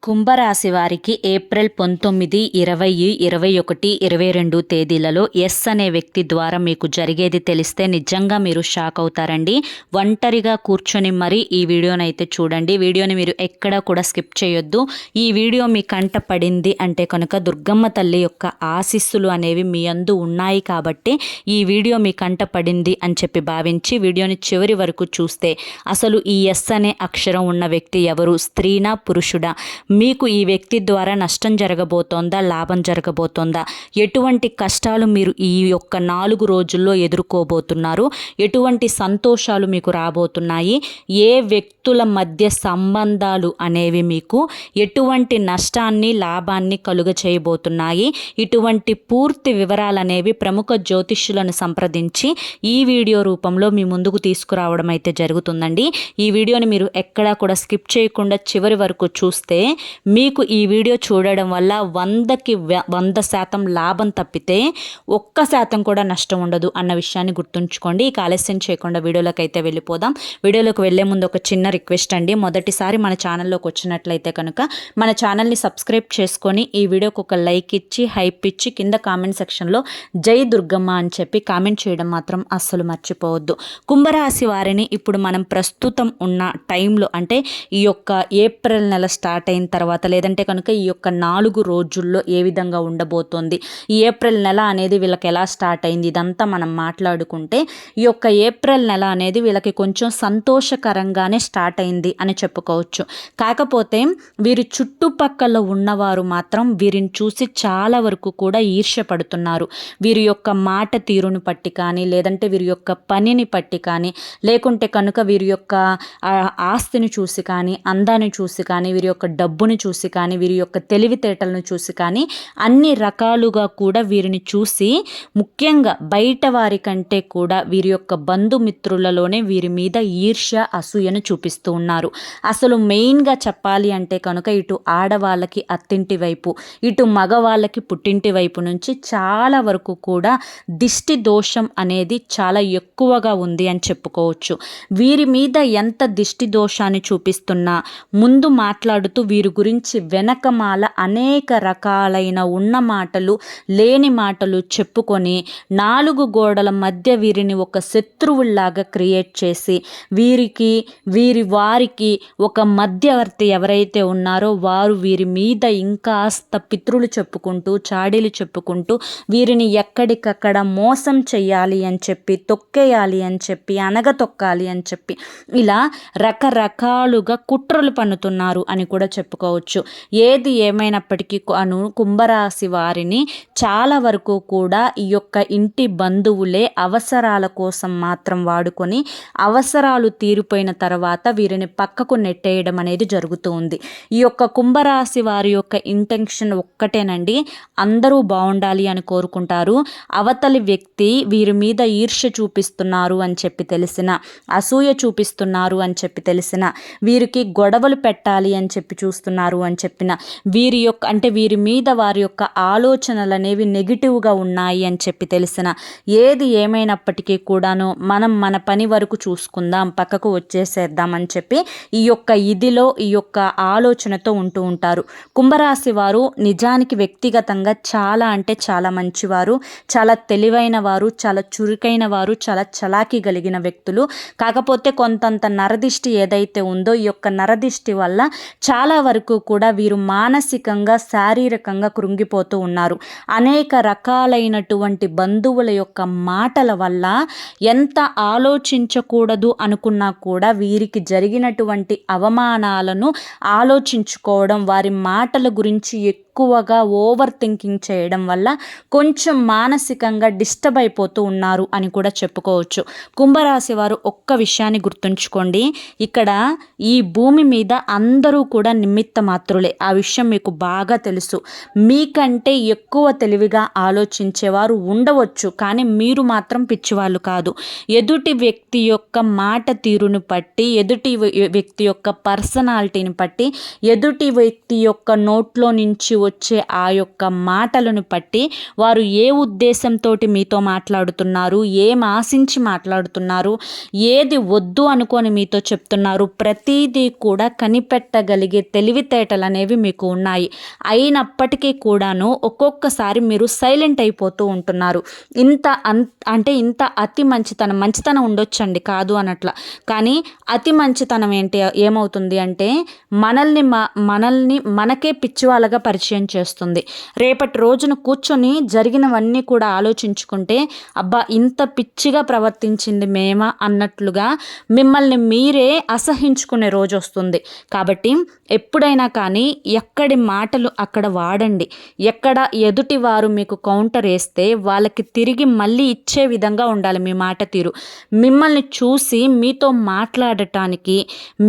కుంభరాశి వారికి ఏప్రిల్ 19, 20, 21, 22 తేదీలలో ఎస్ అనే వ్యక్తి ద్వారా మీకు జరిగేది తెలిస్తే నిజంగా మీరు షాక్ అవుతారండి. ఒంటరిగా కూర్చొని మరీ ఈ వీడియోనైతే చూడండి. వీడియోని మీరు ఎక్కడా కూడా స్కిప్ చేయొద్దు. ఈ వీడియో మీ కంట పడింది అంటే కనుక దుర్గమ్మ తల్లి యొక్క ఆశీస్సులు అనేవి మీ యందు ఉన్నాయి కాబట్టి ఈ వీడియో మీ కంట పడింది అని చెప్పి భావించి వీడియోని చివరి వరకు చూస్తే అసలు ఈ ఎస్ అనే అక్షరం ఉన్న వ్యక్తి ఎవరు, స్త్రీనా పురుషుడా, మీకు ఈ వ్యక్తి ద్వారా నష్టం జరగబోతోందా, లాభం జరగబోతోందా, ఎటువంటి కష్టాలు మీరు ఈ యొక్క 4 రోజుల్లో ఎదుర్కోబోతున్నారు, ఎటువంటి సంతోషాలు మీకు రాబోతున్నాయి, ఏ వ్యక్తుల మధ్య సంబంధాలు అనేవి మీకు ఎటువంటి నష్టాన్ని లాభాన్ని కలుగ చేయబోతున్నాయి, ఇటువంటి పూర్తి వివరాలు అనేవి ప్రముఖ జ్యోతిష్యులను సంప్రదించి ఈ వీడియో రూపంలో మీ ముందుకు తీసుకురావడం అయితే జరుగుతుందండి. ఈ వీడియోని మీరు ఎక్కడా కూడా స్కిప్ చేయకుండా చివరి వరకు చూస్తే మీకు ఈ వీడియో చూడడం వల్ల 100కి 100% లాభం తప్పితే 1% కూడా నష్టం ఉండదు అన్న విషయాన్ని గుర్తుంచుకోండి. ఇక ఆలస్యం చేయకుండా వీడియోలోకి అయితే వెళ్ళిపోదాం. వీడియోలోకి వెళ్ళే ముందు ఒక చిన్న రిక్వెస్ట్ అండి. మొదటిసారి మన ఛానల్లోకి వచ్చినట్లయితే కనుక మన ఛానల్ని సబ్స్క్రైబ్ చేసుకొని ఈ వీడియోకి ఒక లైక్ ఇచ్చి హైప్ ఇచ్చి కింద కామెంట్ సెక్షన్లో జై దుర్గమ్మ అని చెప్పి కామెంట్ చేయడం మాత్రం అస్సలు మర్చిపోవద్దు. కుంభరాశి వారిని ఇప్పుడు మనం ప్రస్తుతం ఉన్న టైంలో అంటే ఈ యొక్క ఏప్రిల్ నెల స్టార్ట్ అయిన తర్వాత లేదంటే కనుక ఈ యొక్క 4 రోజుల్లో ఏ విధంగా ఉండబోతోంది, ఈ ఏప్రిల్ నెల అనేది వీళ్ళకి ఎలా స్టార్ట్ అయింది, ఇదంతా మనం మాట్లాడుకుంటే ఈ యొక్క ఏప్రిల్ నెల అనేది వీళ్ళకి కొంచెం సంతోషకరంగానే స్టార్ట్ అయింది అని చెప్పుకోవచ్చు. కాకపోతే వీరి చుట్టుపక్కల ఉన్నవారు మాత్రం వీరిని చూసి చాలా వరకు కూడా ఈర్ష్యపడుతున్నారు. వీరి యొక్క మాట తీరును పట్టి కానీ లేదంటే వీరి యొక్క పనిని పట్టి కానీ లేకుంటే కనుక వీరి యొక్క ఆస్తిని చూసి కానీ అందాన్ని చూసి కానీ వీరి యొక్క డబ్బుని చూసి కానీ వీరి యొక్క తెలివితేటలను చూసి కానీ అన్ని రకాలుగా కూడా వీరిని చూసి ముఖ్యంగా బయట వారి కంటే కూడా వీరి యొక్క బంధుమిత్రులలోనే వీరి మీద ఈర్ష్య అసూయను చూపిస్తూ ఉన్నారు. అసలు మెయిన్గా చెప్పాలి అంటే కనుక ఇటు ఆడవాళ్ళకి అత్తింటి వైపు ఇటు మగవాళ్ళకి పుట్టింటి వైపు నుంచి చాలా వరకు కూడా దిష్టి దోషం అనేది చాలా ఎక్కువగా ఉంది అని చెప్పుకోవచ్చు. వీరి మీద ఎంత దిష్టి దోషాన్ని చూపిస్తున్నా ముందు మాట్లాడుతూ వీరి గురించి వెనకమాల అనేక రకాలైన ఉన్న మాటలు లేని మాటలు చెప్పుకొని 4 గోడల మధ్య వీరిని ఒక శత్రువుల్లాగా క్రియేట్ చేసి వారికి ఒక మధ్యవర్తి ఎవరైతే ఉన్నారో వారు వీరి మీద ఇంకాస్త పితృలు చెప్పుకుంటూ చాడీలు చెప్పుకుంటూ వీరిని ఎక్కడికక్కడ మోసం చెయ్యాలి అని చెప్పి తొక్కేయాలి అని చెప్పి అనగతొక్కాలి అని చెప్పి ఇలా రకరకాలుగా కుట్రలు పన్నుతున్నారు అని కూడా చెప్పుకోవచ్చు. ఏది ఏమైనప్పటికీ కుంభరాశి వారిని చాలా వరకు కూడా ఈ యొక్క ఇంటి బంధువులే అవసరాల కోసం మాత్రం వాడుకొని అవసరాలు తీరిపోయిన తర్వాత వీరిని పక్కకు నెట్టేయడం అనేది జరుగుతూ ఉంది. ఈ యొక్క కుంభరాశి వారి యొక్క ఇంటెన్షన్ ఒక్కటేనండి, అందరూ బాగుండాలి అని కోరుకుంటారు. అవతలి వ్యక్తి వీరి మీద ఈర్ష్య చూపిస్తున్నారు అని చెప్పి తెలిసిన, అసూయ చూపిస్తున్నారు అని చెప్పి తెలిసిన, వీరికి గొడవలు పెట్టాలి అని చెప్పి చూస్తున్నారు అని చెప్పిన, వీరి యొక్క అంటే వీరి మీద వారి యొక్క ఆలోచనలు అనేవి నెగిటివ్గా ఉన్నాయి అని చెప్పి తెలిసిన, ఏది ఏమైనప్పటికీ కూడాను మనం మన పని వరకు చూసుకుందాం, పక్కకు వచ్చేసేద్దాం అని చెప్పి ఈ యొక్క ఇదిలో ఈ యొక్క ఆలోచనతో ఉంటూ ఉంటారు. కుంభరాశి వారు నిజానికి వ్యక్తిగతంగా చాలా అంటే చాలా మంచివారు, చాలా తెలివైన వారు, చాలా చురుకైన వారు, చాలా చలాకీ కలిగిన వ్యక్తులు. కాకపోతే కొంతంత నరదిష్టి ఏదైతే ఉందో ఈ యొక్క నరదిష్టి వల్ల చాలా వరకు కూడా వీరు మానసికంగా శారీరకంగా కృంగిపోతూ ఉన్నారు. అనేక రకాలైనటువంటి బంధువుల యొక్క మాటల వల్ల ఎంత ఆలోచించకూడదు అనుకున్నా కూడా వీరికి జరిగినటువంటి అవమానాలను ఆలోచించుకోవడం, వారి మాటల గురించి ఎక్కువగా ఓవర్ థింకింగ్ చేయడం వల్ల కొంచెం మానసికంగా డిస్టర్బ్ అయిపోతూ ఉన్నారు అని కూడా చెప్పుకోవచ్చు. కుంభరాశి వారు ఒక్క విషయాన్ని గుర్తుంచుకోండి, ఇక్కడ ఈ భూమి మీద అందరూ కూడా నిమిత్త మాత్రులే. ఆ విషయం మీకు బాగా తెలుసు. మీకంటే ఎక్కువ తెలివిగా ఆలోచించేవారు ఉండవచ్చు, కానీ మీరు మాత్రం పిచ్చివాళ్ళు కాదు. ఎదుటి వ్యక్తి యొక్క మాట తీరును బట్టి, ఎదుటి వ్యక్తి యొక్క పర్సనాలిటీని బట్టి, ఎదుటి వ్యక్తి యొక్క నోట్లో నుంచి వచ్చే ఆ యొక్క మాటలను బట్టి వారు ఏ ఉద్దేశంతో మీతో మాట్లాడుతున్నారు, ఏం ఆశించి మాట్లాడుతున్నారు, ఏది వద్దు అనుకొని మీతో చెప్తున్నారు, ప్రతిదీ కూడా కనిపెట్టగలిగే తెలివితేటలు అనేవి మీకు ఉన్నాయి. అయినప్పటికీ కూడాను ఒక్కొక్కసారి మీరు సైలెంట్ అయిపోతూ ఉంటున్నారు. ఇంత అతి మంచితనం ఉండొచ్చండి, కాదు అనట్లా. కానీ అతి మంచితనం ఏమవుతుంది అంటే మనల్ని మనకే పిచ్చివాళ్ళగా పరిచయం చేస్తుంది. రేపటి రోజున కూర్చొని జరిగినవన్నీ కూడా ఆలోచించుకుంటే అబ్బా ఇంత పిచ్చిగా ప్రవర్తించింది మేమా అన్నట్లుగా మిమ్మల్ని మీరే అసహించుకునే రోజు వస్తుంది. కాబట్టి ఎప్పుడైనా కానీ ఎక్కడి మాటలు అక్కడ వాడండి. ఎక్కడ ఎదుటి వారు మీకు కౌంటర్ వేస్తే వాళ్ళకి తిరిగి మళ్ళీ ఇచ్చే విధంగా ఉండాలి మీ మాట తీరు. మిమ్మల్ని చూసి మీతో మాట్లాడటానికి,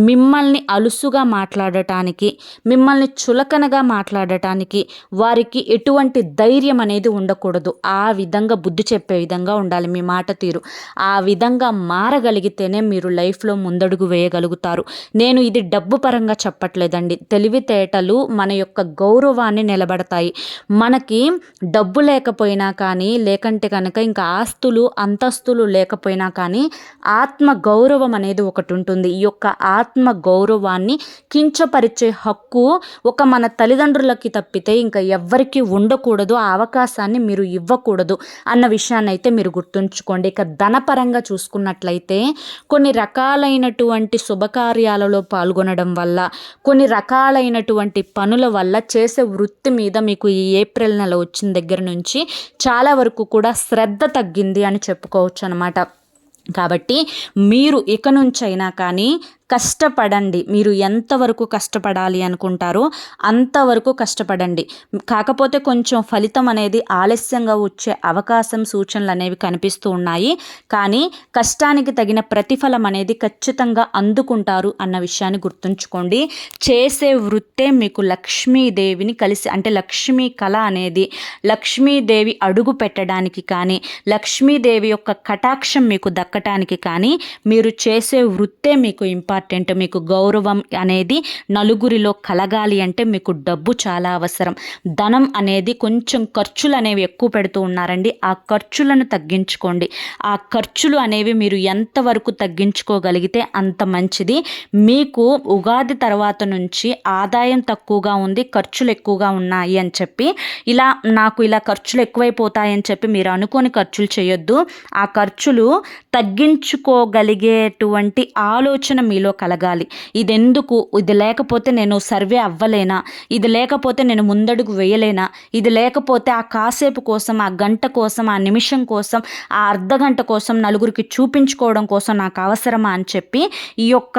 మిమ్మల్ని అలుసుగా మాట్లాడటానికి, మిమ్మల్ని చులకనగా మాట్లాడటానికి వారికి ఎటువంటి ధైర్యం అనేది ఉండకూడదు. ఆ విధంగా బుద్ధి చెప్పే విధంగా ఉండాలి మీ మాట తీరు. ఆ విధంగా మారగలిగితేనే మీరు లైఫ్లో ముందడుగు వేయగలుగుతారు. నేను ఇది డబ్బు పరంగా చెప్పట్లేదండి. తెలివితేటలు మన యొక్క గౌరవాన్ని నిలబడతాయి. మనకి డబ్బు లేకపోయినా కానీ, లేకంటే కనుక ఇంకా ఆస్తులు అంతస్తులు లేకపోయినా కానీ ఆత్మ గౌరవం అనేది ఒకటి ఉంటుంది. ఈ యొక్క ఆత్మ గౌరవాన్ని కించపరిచే హక్కు మన తల్లిదండ్రులకి తప్పితే ఇంకా ఎవ్వరికీ ఉండకూడదు. ఆ అవకాశాన్ని మీరు ఇవ్వకూడదు అన్న విషయాన్ని అయితే మీరు గుర్తుంచుకోండి. ఇక ధనపరంగా చూసుకున్నట్లయితే కొన్ని రకాలైనటువంటి శుభకార్యాలలో పాల్గొనడం వల్ల, కొన్ని రకాలైనటువంటి పనుల వల్ల, చేసే వృత్తి మీద మీకు ఈ ఏప్రిల్ నెల వచ్చిన దగ్గర నుంచి చాలా వరకు కూడా శ్రద్ధ తగ్గింది అని చెప్పుకోవచ్చు అన్నమాట. కాబట్టి మీరు ఇక నుంచైనా కానీ కష్టపడండి. మీరు ఎంతవరకు కష్టపడాలి అనుకుంటారో అంతవరకు కష్టపడండి. కాకపోతే కొంచెం ఫలితం అనేది ఆలస్యంగా వచ్చే అవకాశం, సూచనలు అనేవి కనిపిస్తూ ఉన్నాయి. కానీ కష్టానికి తగిన ప్రతిఫలం అనేది ఖచ్చితంగా అందుకుంటారు అన్న విషయాన్ని గుర్తుంచుకోండి. చేసే వృత్తే మీకు లక్ష్మీదేవిని కలిసి, అంటే లక్ష్మీ కళ అనేది లక్ష్మీదేవి అడుగు పెట్టడానికి కానీ, లక్ష్మీదేవి యొక్క కటాక్షం మీకు దక్కటానికి కానీ మీరు చేసే వృత్తే మీకు ఇంపార్టెంట్. మీకు గౌరవం అనేది నలుగురిలో కలగాలి అంటే మీకు డబ్బు చాలా అవసరం. ధనం అనేది కొంచెం ఖర్చులు అనేవి ఎక్కువ పెడుతూ ఉన్నారండి. ఆ ఖర్చులను తగ్గించుకోండి. ఆ ఖర్చులు అనేవి మీరు ఎంతవరకు తగ్గించుకోగలిగితే అంత మంచిది. మీకు ఉగాది తర్వాత నుంచి ఆదాయం తక్కువగా ఉంది, ఖర్చులు ఎక్కువగా ఉన్నాయి అని చెప్పి నాకు ఇలా ఖర్చులు ఎక్కువైపోతాయని చెప్పి మీరు అనుకోని ఖర్చులు చేయొద్దు. ఆ ఖర్చులు తగ్గించుకోగలిగేటువంటి ఆలోచన మీలో కలగాలి. ఇది లేకపోతే నేను సర్వే అవ్వలేనా, ఇది లేకపోతే నేను ముందడుగు వేయలేనా, ఇది లేకపోతే ఆ కాసేపు కోసం, ఆ గంట కోసం, ఆ నిమిషం కోసం, ఆ అర్ధ గంట కోసం, నలుగురికి చూపించుకోవడం కోసం నాకు అవసరమా అని చెప్పి ఈ యొక్క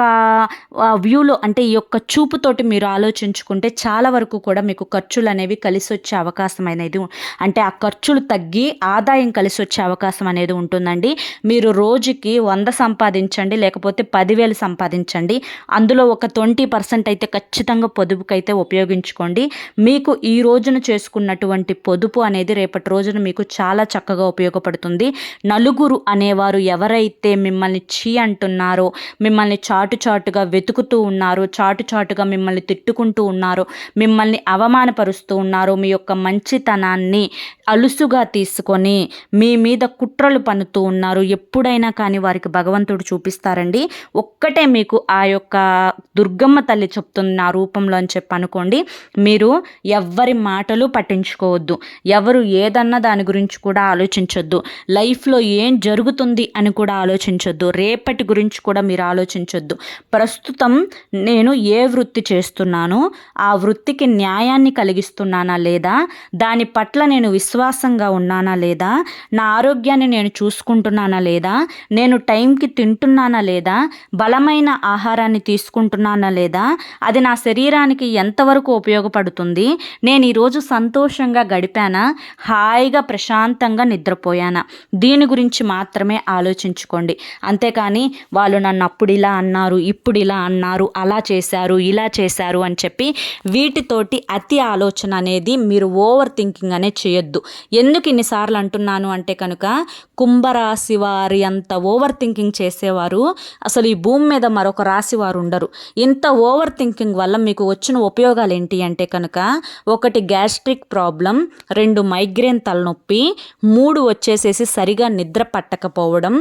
వ్యూలో, అంటే ఈ యొక్క చూపుతోటి మీరు ఆలోచించుకుంటే చాలా వరకు కూడా మీకు ఖర్చులు అనేవి కలిసి వచ్చే అవకాశం అనేది, అంటే ఆ ఖర్చులు తగ్గి ఆదాయం కలిసి వచ్చే అవకాశం అనేది ఉంటుందండి. మీరు రోజుకి 100 సంపాదించండి, లేకపోతే 10,000 సంపాదించండి. అందులో ఒక 20% అయితే ఖచ్చితంగా పొదుపుకైతే ఉపయోగించుకోండి. మీకు ఈ రోజున చేసుకున్నటువంటి పొదుపు అనేది రేపటి రోజున మీకు చాలా చక్కగా ఉపయోగపడుతుంది. నలుగురు అనేవారు ఎవరైతే మిమ్మల్ని అంటున్నారో, మిమ్మల్ని చాటుగా వెతుకుతూ ఉన్నారో, చాటుగా మిమ్మల్ని తిట్టుకుంటూ ఉన్నారో, మిమ్మల్ని అవమానపరుస్తూ ఉన్నారో, మీ యొక్క మంచితనాన్ని అలుసుగా తీసుకొని మీ మీద కుట్రలు పన్నుతూ ఉన్నారు, ఎప్పుడైనా కానీ వారికి భగవంతుడు చూపిస్తారండి. ఒక్కటే మీకు ఆ యొక్క దుర్గమ్మ తల్లి చెప్తుంది నా రూపంలో అని చెప్పి అనుకోండి. మీరు ఎవ్వరి మాటలు పట్టించుకోవద్దు, ఎవరు ఏదన్నా దాని గురించి కూడా ఆలోచించొద్దు, లైఫ్లో ఏం జరుగుతుంది అని కూడా ఆలోచించొద్దు, రేపటి గురించి కూడా మీరు ఆలోచించొద్దు. ప్రస్తుతం నేను ఏ వృత్తి చేస్తున్నానో ఆ వృత్తికి న్యాయాన్ని కలిగిస్తున్నానా లేదా, దాని పట్ల నేను విశ్వాసంగా ఉన్నానా లేదా, నా ఆరోగ్యాన్ని నేను చూసుకుంటున్నానా లేదా, నేను టైంకి తింటున్నానా లేదా, బలమైన ఆహారాన్ని తీసుకుంటున్నానా లేదా, అది నా శరీరానికి ఎంతవరకు ఉపయోగపడుతుంది, నేను ఈరోజు సంతోషంగా గడిపానా, హాయిగా ప్రశాంతంగా నిద్రపోయానా, దీని గురించి మాత్రమే ఆలోచించుకోండి. అంతేకాని వాళ్ళు నన్ను అప్పుడు ఇలా అన్నారు, ఇప్పుడు ఇలా అన్నారు, అలా చేశారు, ఇలా చేశారు అని చెప్పి వీటితోటి అతి ఆలోచన అనేది మీరు ఓవర్ థింకింగ్ అనేది చేయొద్దు. ఎందుకు ఇన్నిసార్లు అంటున్నాను అంటే కనుక కుంభరాశి వారి అంత ఓవర్ థింకింగ్ చేసేవారు అసలు ఈ భూమి మీద మరొక రాశి వారు ఉండరు. ఇంత ఓవర్ థింకింగ్ వల్ల మీకు వచ్చిన ఉపయోగాలు ఏంటి అంటే కనుక, 1 గ్యాస్ట్రిక్ ప్రాబ్లం, 2 మైగ్రేన్ తలనొప్పి, 3 వచ్చేసేసి సరిగా నిద్ర పట్టకపోవడం,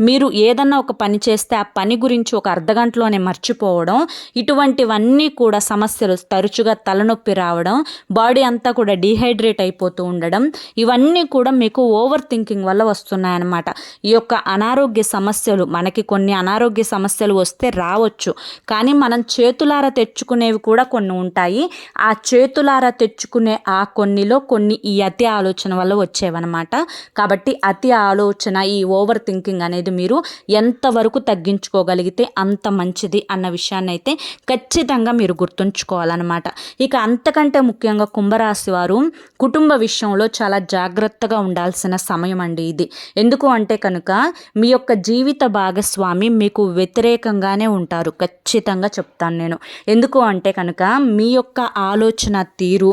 మీరు ఏదన్నా ఒక పని చేస్తే ఆ పని గురించి ఒక అర్ధగంటలోనే మర్చిపోవడం, ఇటువంటివన్నీ కూడా సమస్యలు, తరచుగా తలనొప్పి రావడం, బాడీ అంతా కూడా డీహైడ్రేట్ అయిపోతూ ఉండడం, ఇవన్నీ కూడా మీకు ఓవర్ థింకింగ్ వల్ల వస్తున్నాయన్నమాట. ఈ యొక్క అనారోగ్య సమస్యలు, మనకి కొన్ని అనారోగ్య సమస్యలు వస్తే రావచ్చు, కానీ మనం చేతులారా తెచ్చుకునేవి కూడా కొన్ని ఉంటాయి. ఆ చేతులారా తెచ్చుకునే ఆ కొన్నిలో కొన్ని ఈ అతి ఆలోచన వల్ల వచ్చేవన్నమాట. కాబట్టి అతి ఆలోచన, ఈ ఓవర్ థింకింగ్ అనేది మీరు ఎంతవరకు తగ్గించుకోగలిగితే అంత మంచిది అన్న విషయాన్ని అయితే ఖచ్చితంగా మీరు గుర్తుంచుకోవాలన్నమాట. ఇక అంతకంటే ముఖ్యంగా కుంభరాశి వారు కుటుంబ విషయంలో చాలా జాగ్రత్తగా ఉండాల్సిన సమయం అండి ఇది. ఎందుకు అంటే కనుక, మీ యొక్క జీవిత భాగస్వామి మీకు వ్యతిరేకంగానే ఉంటారు, ఖచ్చితంగా చెప్తాను నేను. ఎందుకు అంటే కనుక, మీ యొక్క ఆలోచన తీరు,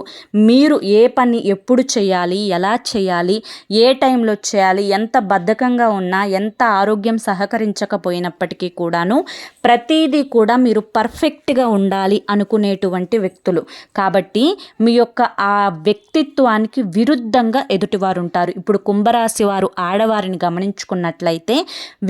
మీరు ఏ పని ఎప్పుడు చేయాలి, ఎలా చేయాలి, ఏ టైంలో చేయాలి, ఎంత బద్ధకంగా ఉన్నా, ఎంత ఆరోగ్యం సహకరించకపోయినప్పటికీ కూడాను ప్రతిదీ కూడా మీరు పర్ఫెక్ట్గా ఉండాలి అనుకునేటువంటి వ్యక్తులు. కాబట్టి మీ యొక్క ఆ వ్యక్తిత్వానికి విరుద్ధంగా ఎదుటివారు ఉంటారు. ఇప్పుడు కుంభరాశి వారు ఆడవారిని గమనించుకున్నట్లయితే,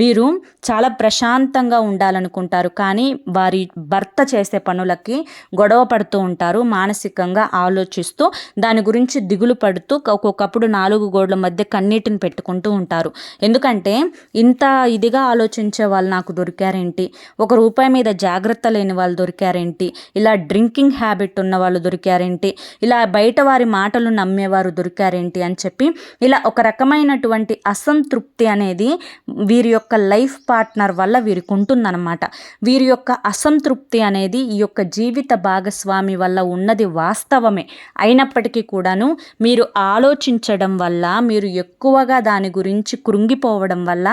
వీరు చాలా ప్రశాంతంగా ఉండాలనుకుంటారు, కానీ వారి భర్త చేసే పనులకి గొడవ పడుతూ ఉంటారు. మానసికంగా ఆలోచిస్తూ దాని గురించి దిగులు పడుతూ ఒక్కొక్కప్పుడు 4 గోడల మధ్య కన్నీటిని పెట్టుకుంటూ ఉంటారు. ఎందుకంటే ఇంత ఇదిగా ఆలోచించే వాళ్ళు నాకు దొరికారేంటి, ₹1 మీద జాగ్రత్త లేని వాళ్ళు దొరికారేంటి, ఇలా డ్రింకింగ్ హ్యాబిట్ ఉన్న వాళ్ళు దొరికారేంటి, ఇలా బయట వారి మాటలు నమ్మేవారు దొరికారేంటి అని చెప్పి, ఇలా ఒక రకమైనటువంటి అసంతృప్తి అనేది వీరి యొక్క లైఫ్ పార్ట్నర్ వల్ల వీరికి ఉంటుందన్నమాట. వీరి యొక్క అసంతృప్తి అనేది ఈ యొక్క జీవిత భాగస్వామి వల్ల ఉన్నది వాస్తవమే అయినప్పటికీ కూడాను, మీరు ఆలోచించడం వల్ల, మీరు ఎక్కువగా దాని గురించి కృంగిపోవడం వల్ల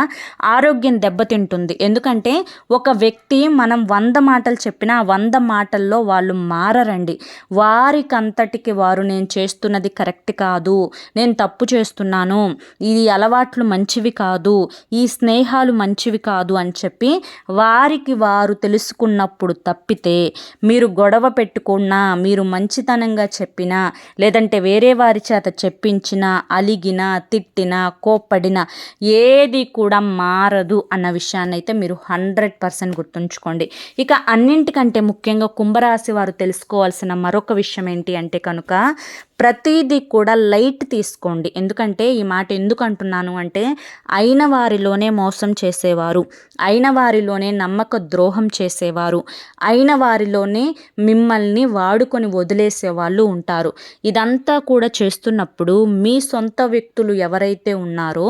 ఆరోగ్యం దెబ్బతింటుంది. ఎందుకంటే ఒక వ్యక్తి మనం 100 మాటలు చెప్పినా 100 మాటల్లో వాళ్ళు మారరండి. వారికంతటికి వారు నేను చేస్తున్నది కరెక్ట్ కాదు, నేను తప్పు చేస్తున్నాను, ఈ అలవాట్లు మంచివి కాదు, ఈ స్నేహాలు మంచివి కాదు అని చెప్పి వారికి వారు తెలుసుకున్నప్పుడు తప్పితే, మీరు గొడవ పెట్టుకున్నా, మీరు మంచితనంగా చెప్పినా, లేదంటే వేరే వారి చేత చెప్పించినా, అలిగినా, తిట్టినా, కోప్పడినా ఏది కూడా మారదు అన్న విషయాన్ని అయితే మీరు 100% గుర్తుంచుకోండి. ఇక అన్నింటికంటే ముఖ్యంగా కుంభరాశి వారు తెలుసుకోవాల్సిన మరొక విషయం ఏంటి అంటే కనుక, ప్రతిదీ కూడా లైట్ తీసుకోండి. ఎందుకంటే ఈ మాట ఎందుకు అంటున్నాను అంటే, అయిన వారిలోనే మోసం చేసేవారు, అయిన వారిలోనే నమ్మక ద్రోహం చేసేవారు, అయిన వారిలోనే మిమ్మల్ని వాడుకొని వదిలేసే వాళ్ళు ఉంటారు. ఇదంతా కూడా చేస్తున్నప్పుడు మీ సొంత వ్యక్తులు ఎవరైతే ఉన్నారో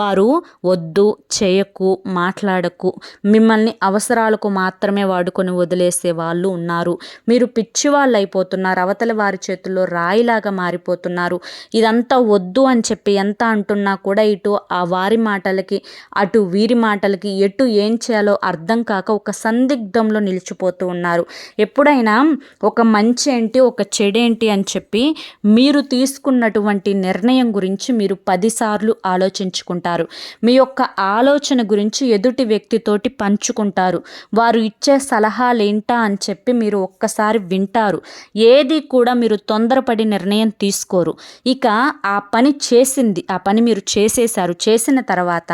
వారు వద్దు, చేయకు, మాట్లాడకు, మిమ్మల్ని అవసరాలకు మాత్రమే వాడుకొని వదిలేసే వాళ్ళు ఉన్నారు. మీరు పిచ్చి వాళ్ళు అయిపోతున్నారు, అవతల వారి చేతుల్లో రాయిలాగా మారిపోతున్నారు. ఇదంతా వద్దు అని చెప్పి ఎంత అంటున్నా కూడా ఇటు ఆ వారి మాటలకి, అటు వీరి మాటలకి, ఎటు ఏం చేయాలో అర్థం కాక ఒక సందిగ్ధంలో నిలిచిపోతూ ఉన్నారు. ఎప్పుడైనా ఒక మంచి ఏంటి, ఒక చెడేంటి అని చెప్పి మీరు తీసుకున్నటువంటి నిర్ణయం గురించి మీరు 10 సార్లు ఆలోచించుకుంటారు. మీ యొక్క ఆలోచన గురించి ఎదుటి వ్యక్తితోటి పంచుకుంటారు. వారు ఇచ్చే సలహాలేంటా అని చెప్పి మీరు ఒక్కసారి వింటారు. ఏది కూడా మీరు తొందరపడి నిర్ణయం తీసుకోరు. ఇక ఆ పని చేసింది, ఆ పని మీరు చేసేశారు, చేసిన తర్వాత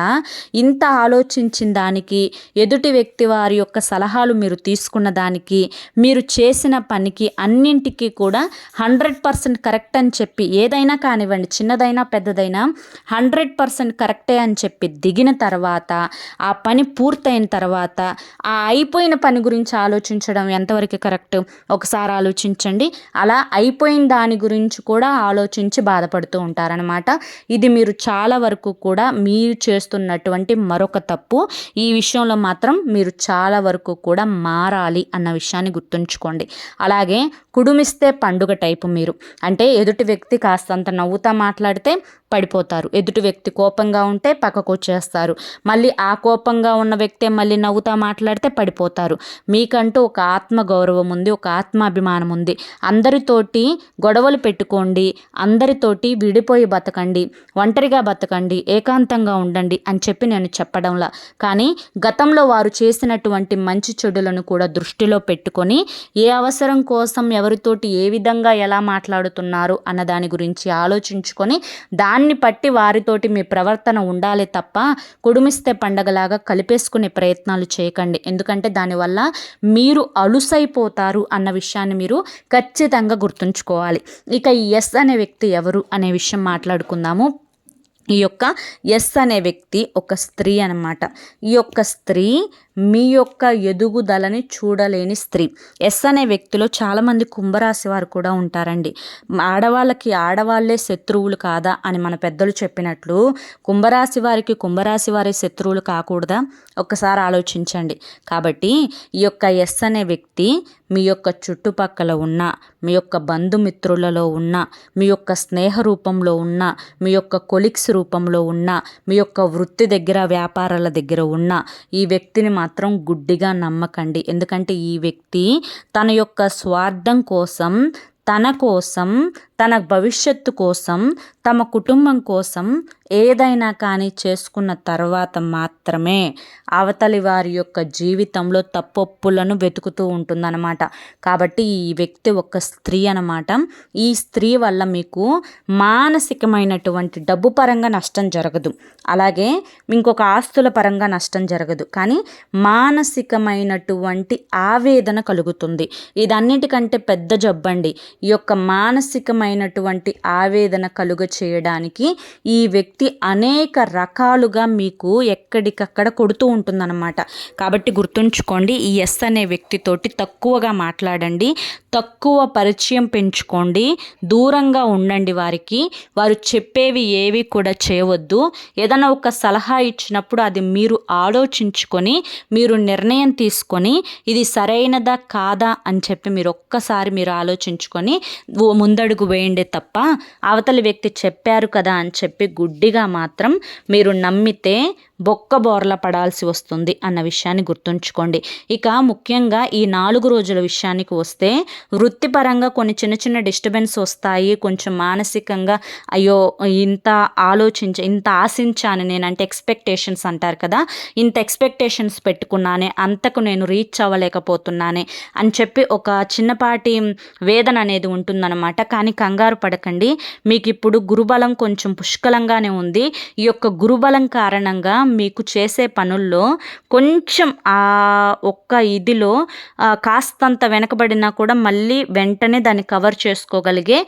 ఇంత ఆలోచించిన దానికి, ఎదుటి వ్యక్తి వారి యొక్క సలహాలు మీరు తీసుకున్న దానికి, మీరు చేసిన పనికి అన్నింటికీ కూడా 100% కరెక్ట్ అని చెప్పి, ఏదైనా కానివ్వండి, చిన్నదైనా పెద్దదైనా 100% కరెక్టే అని చెప్పి దిగిన తర్వాత, ఆ పని పూర్తయిన తర్వాత ఆ అయిపోయిన పని గురించి ఆలోచించడం ఎంతవరకు కరెక్ట్ ఒకసారి ఆలోచించండి. అలా అయిపోయిన దాని గురించి కూడా ఆలోచించి బాధపడుతూ ఉంటారనమాట. ఇది మీరు చాలా వరకు కూడా మీరు చేస్తున్నటువంటి మరొక తప్పు. ఈ విషయంలో మాత్రం మీరు చాలా వరకు కూడా మారాలి అన్న విషయాన్ని గుర్తుంచుకోండి. అలాగే కుడుమిస్తే పండుగ టైపు మీరు. అంటే ఎదుటి వ్యక్తి కాస్తంత నవ్వుతా మాట్లాడితే పడిపోతారు, ఎదుటి వ్యక్తి కోపంగా ఉంటే పక్కకు వచ్చేస్తారు, మళ్ళీ ఆ కోపంగా ఉన్న వ్యక్తే మళ్ళీ నవ్వుతా మాట్లాడితే పడిపోతారు. మీకంటూ ఒక ఆత్మగౌరవం ఉంది, ఒక ఆత్మాభిమానం ఉంది. అందరితోటి గొడవలు పెట్టుకోండి, అందరితోటి విడిపోయి బతకండి, ఒంటరిగా బతకండి, ఏకాంతంగా ఉండండి అని చెప్పి నేను చెప్పడంలా, కానీ గతంలో వారు చేసినటువంటి ఉన్నటువంటి మంచి చెడులను కూడా దృష్టిలో పెట్టుకొని ఏ అవసరం కోసం ఎవరితోటి ఏ విధంగా ఎలా మాట్లాడుతున్నారు అన్న దాని గురించి ఆలోచించుకొని దాన్ని బట్టి వారితోటి మీ ప్రవర్తన ఉండాలి తప్ప కుడుమిస్తే పండగలాగా కలిపేసుకునే ప్రయత్నాలు చేయకండి. ఎందుకంటే దానివల్ల మీరు అలుసైపోతారు అన్న విషయాన్ని మీరు ఖచ్చితంగా గుర్తుంచుకోవాలి. ఇక ఈ ఎస్ అనే వ్యక్తి ఎవరు అనే విషయం మాట్లాడుకుందాము. ఈ యొక్క ఎస్ అనే వ్యక్తి ఒక స్త్రీ అన్నమాట. ఈ యొక్క స్త్రీ మీ యొక్క ఎదుగుదలని చూడలేని స్త్రీ. ఎస్ అనే వ్యక్తిలో చాలామంది కుంభరాశి వారు కూడా ఉంటారండి. ఆడవాళ్ళకి ఆడవాళ్లే శత్రువులు కాదా అని మన పెద్దలు చెప్పినట్లు కుంభరాశి వారికి కుంభరాశి వారే శత్రువులు కాకూడదా? ఒక్కసారి ఆలోచించండి. కాబట్టి ఈ యొక్క ఎస్ అనే వ్యక్తి మీ యొక్క చుట్టుపక్కల ఉన్న, మీ యొక్క బంధుమిత్రులలో ఉన్న, మీ యొక్క స్నేహ రూపంలో ఉన్న, మీ యొక్క కొలిక్స్ రూపంలో ఉన్న, మీ యొక్క వృత్తి దగ్గర వ్యాపారాల దగ్గర ఉన్న ఈ వ్యక్తిని మాత్రం గుడ్డిగా నమ్మకండి. ఎందుకంటే ఈ వ్యక్తి తన యొక్క స్వార్థం కోసం, తన భవిష్యత్తు కోసం, తమ కుటుంబం కోసం ఏదైనా కానీ చేసుకున్న తర్వాత మాత్రమే అవతలి వారి యొక్క జీవితంలో తప్పొప్పులను వెతుకుతూ ఉంటుందన్నమాట. కాబట్టి ఈ వ్యక్తి ఒక స్త్రీ అన్నమాట. ఈ స్త్రీ వల్ల మీకు మానసికమైనటువంటి డబ్బు పరంగా నష్టం జరగదు, అలాగే ఇంకొక ఆస్తుల పరంగా నష్టం జరగదు, కానీ మానసికమైనటువంటి ఆవేదన కలుగుతుంది. ఇదన్నిటికంటే పెద్ద జబ్బండి. ఈ యొక్క మానసికమైనటువంటి ఆవేదన కలుగ చేయడానికి ఈ వ్యక్తి అనేక రకాలుగా మీకు ఎక్కడికక్కడ కొడుతూ ఉంటుందన్నమాట. కాబట్టి గుర్తుంచుకోండి, ఈ ఎస్ అనే వ్యక్తితోటి తక్కువగా మాట్లాడండి, తక్కువ పరిచయం పెంచుకోండి, దూరంగా ఉండండి వారికి. వారు చెప్పేవి ఏవి కూడా చేయవద్దు. ఏదైనా ఒక సలహా ఇచ్చినప్పుడు అది మీరు ఆలోచించుకొని మీరు నిర్ణయం తీసుకొని ఇది సరైనదా కాదా అని చెప్పి మీరు ఒక్కసారి మీరు ఆలోచించుకొని ముందడుగు వేయండి తప్ప అవతలి వ్యక్తి చెప్పారు కదా అని చెప్పి గుడ్డిగా మాత్రం మీరు నమ్మితే బొక్క బోర్ల పడాల్సి వస్తుంది అన్న విషయాన్ని గుర్తుంచుకోండి. ఇక ముఖ్యంగా ఈ 4 రోజుల విషయానికి వస్తే వృత్తిపరంగా కొన్ని చిన్న చిన్న డిస్టర్బెన్స్ వస్తాయి. కొంచెం మానసికంగా అయ్యో ఇంత ఆశించాను నేనంటే ఎక్స్పెక్టేషన్స్ అంటారు కదా, ఇంత ఎక్స్పెక్టేషన్స్ పెట్టుకున్నానే, అంతకు నేను రీచ్ అవ్వలేకపోతున్నానే అని చెప్పి ఒక చిన్నపాటి వేదన అనేది ఉంటుందన్నమాట. కానీ కంగారు పడకండి, మీకు ఇప్పుడు గురుబలం కొంచెం పుష్కలంగానే ఉంది. ఈ యొక్క గురుబలం కారణంగా మీకు చేసే పనుల్లో కొంచెం ఒక్క ఇదిలో కాస్తంత వెనకబడినా కూడా మళ్ళీ వెంటనే దాన్ని కవర్ చేసుకోగలిగే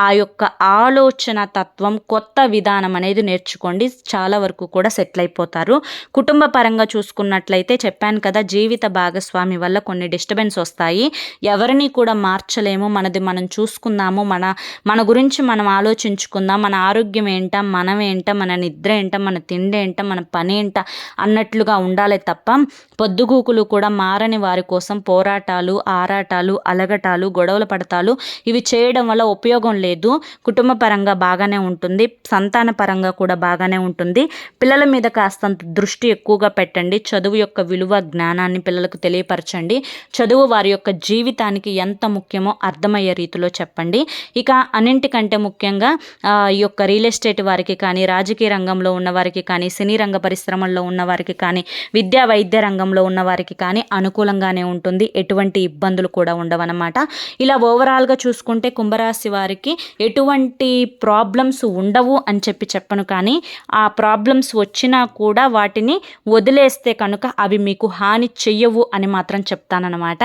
ఆ యొక్క ఆలోచన తత్వం, కొత్త విధానం అనేది నేర్చుకోండి. చాలా వరకు కూడా సెటిల్ అయిపోతారు. కుటుంబ పరంగా చూసుకున్నట్లయితే చెప్పాను కదా, జీవిత భాగస్వామి వల్ల కొన్ని డిస్టర్బెన్స్ వస్తాయి. ఎవరిని కూడా మార్చలేము. మనది మనం చూసుకుందాము, మన గురించి మనం ఆలోచించుకుందాం. మన ఆరోగ్యం ఏంటా, మనం ఏంటా, మన నిద్ర ఏంటా, మన తిండి ఏంటా, మన పని ఏంట అన్నట్లుగా ఉండాలి తప్ప పొద్దుగూకులు కూడా మారని వారి కోసం పోరాటాలు, ఆరాటాలు, అలగటాలు, గొడవలు పడతాలు ఇవి చేయడం వల్ల ఉపయోగం లేదు. కుటుంబ పరంగా బాగానే ఉంటుంది, సంతాన పరంగా కూడా బాగానే ఉంటుంది. పిల్లల మీద కాస్తంత దృష్టి ఎక్కువగా పెట్టండి. చదువు యొక్క విలువ, జ్ఞానాన్ని పిల్లలకు తెలియపరచండి. చదువు వారి యొక్క జీవితానికి ఎంత ముఖ్యమో అర్థమయ్యే రీతిలో చెప్పండి. ఇక అన్నింటికంటే ముఖ్యంగా ఈ యొక్క రియల్ ఎస్టేట్ వారికి కానీ, రాజకీయ రంగంలో ఉన్న వారికి కానీ, సినీ రంగ పరిశ్రమల్లో ఉన్న వారికి కానీ, విద్యా వైద్య రంగంలో ఉన్న వారికి కానీ అనుకూలంగానే ఉంటుంది. ఎటువంటి ఇబ్బందులు కూడా ఉండవన్నమాట. ఇలా ఓవరాల్గా చూసుకుంటే కుంభరాశి వారికి ఎటువంటి ప్రాబ్లమ్స్ ఉండవు అని చెప్పను, కానీ ఆ ప్రాబ్లమ్స్ వచ్చినా కూడా వాటిని వదిలేస్తే కనుక అవి మీకు హాని చెయ్యవు అని మాత్రం చెప్తానన్నమాట.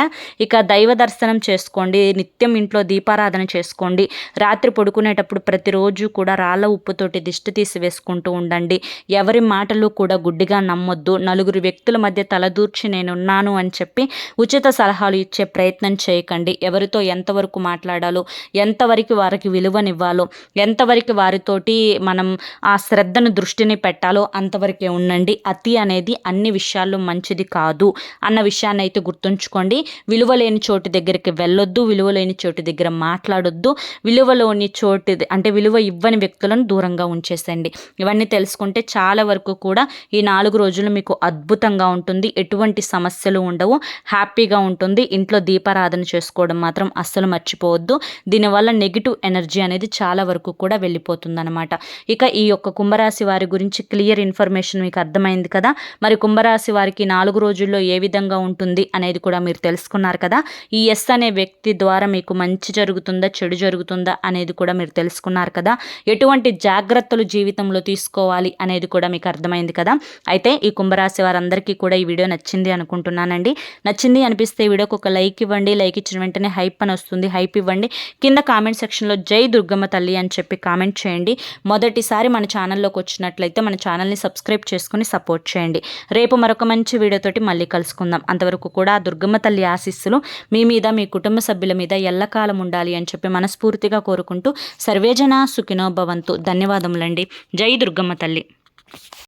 ఇక దైవ దర్శనం చేసుకోండి, నిత్యం ఇంట్లో దీపారాధన చేసుకోండి. రాత్రి పడుకునేటప్పుడు ప్రతిరోజు కూడా రాళ్ళ ఉప్పుతోటి దిష్టి తీసి వేసుకుంటూ ఉండండి. ఎవరి మాటలు కూడా గుడ్డిగా నమ్మొద్దు. నలుగురు వ్యక్తుల మధ్య తలదూర్చి నేనున్నాను అని చెప్పి ఉచిత సలహాలు ఇచ్చే ప్రయత్నం చేయకండి. ఎవరితో ఎంతవరకు మాట్లాడాలో, ఎంతవరకు వారికి విలువనివ్వాలో, ఎంతవరకు వారితోటి మనం ఆ శ్రద్ధను దృష్టిని పెట్టాలో అంతవరకే ఉండండి. అతి అనేది అన్ని విషయాల్లో మంచిది కాదు అన్న విషయాన్ని అయితే గుర్తుంచుకోండి. విలువ లేని చోటు దగ్గరికి వెళ్ళొద్దు, విలువ లేని చోటు దగ్గర మాట్లాడొద్దు, విలువలోని చోటు అంటే విలువ ఇవ్వని వ్యక్తులను దూరంగా ఉంచేసండి. ఇవన్నీ తెలుసుకుంటే చాలా వరకు కూడా ఈ 4 రోజులు మీకు అద్భుతంగా ఉంటుంది. ఎటువంటి సమస్యలు ఉండవు. హ్యాపీగా ఉంటుంది. ఇంట్లో దీపారాధన చేసుకోవడం మాత్రం అస్సలు మర్చిపోవద్దు. దీనివల్ల నెగిటివ్ ఎనర్జీ అనేది చాలా వరకు కూడా వెళ్ళిపోతుందన్నమాట. ఇక ఈ యొక్క కుంభరాశి వారి గురించి క్లియర్ ఇన్ఫర్మేషన్ మీకు అర్థమైంది కదా. మరి కుంభరాశి వారికి 4 రోజుల్లో ఏ విధంగా ఉంటుంది అనేది కూడా మీరు తెలుసుకున్నారు కదా. ఈ ఎస్ అనే వ్యక్తి ద్వారా మీకు మంచి జరుగుతుందా, చెడు జరుగుతుందా అనేది కూడా మీరు తెలుసుకున్నారు కదా. ఎటువంటి జాగ్రత్తలు జీవితంలో తీసుకోవాలి అనేది కూడా మీకు అర్థమైంది కదా. అయితే ఈ కుంభరాశి వారందరికీ కూడా ఈ వీడియో నచ్చింది అనుకుంటున్నానండి. నచ్చింది అనిపిస్తే ఈ వీడియోకి ఒక లైక్ ఇవ్వండి. లైక్ ఇచ్చిన వెంటనే హైప్ అని వస్తుంది, హైప్ ఇవ్వండి. కింద కామెంట్ సెక్షన్లో జై దుర్గమ్మ తల్లి అని చెప్పి కామెంట్ చేయండి. మొదటిసారి మన ఛానల్లోకి వచ్చినట్లయితే మన ఛానల్ని సబ్స్క్రైబ్ చేసుకుని సపోర్ట్ చేయండి. రేపు మరొక మంచి వీడియోతోటి మళ్ళీ కలుసుకుందాం. అంతవరకు కూడా దుర్గమ్మ తల్లి ఆశీస్సులు మీ మీద, మీ కుటుంబ సభ్యుల మీద ఎల్లకాలం ఉండాలి అని చెప్పి మనస్ఫూర్తిగా కోరుకుంటూ సర్వేజన సుఖినో భవంతు. ధన్యవాదములండి. జై దుర్గమ్మ తల్లి.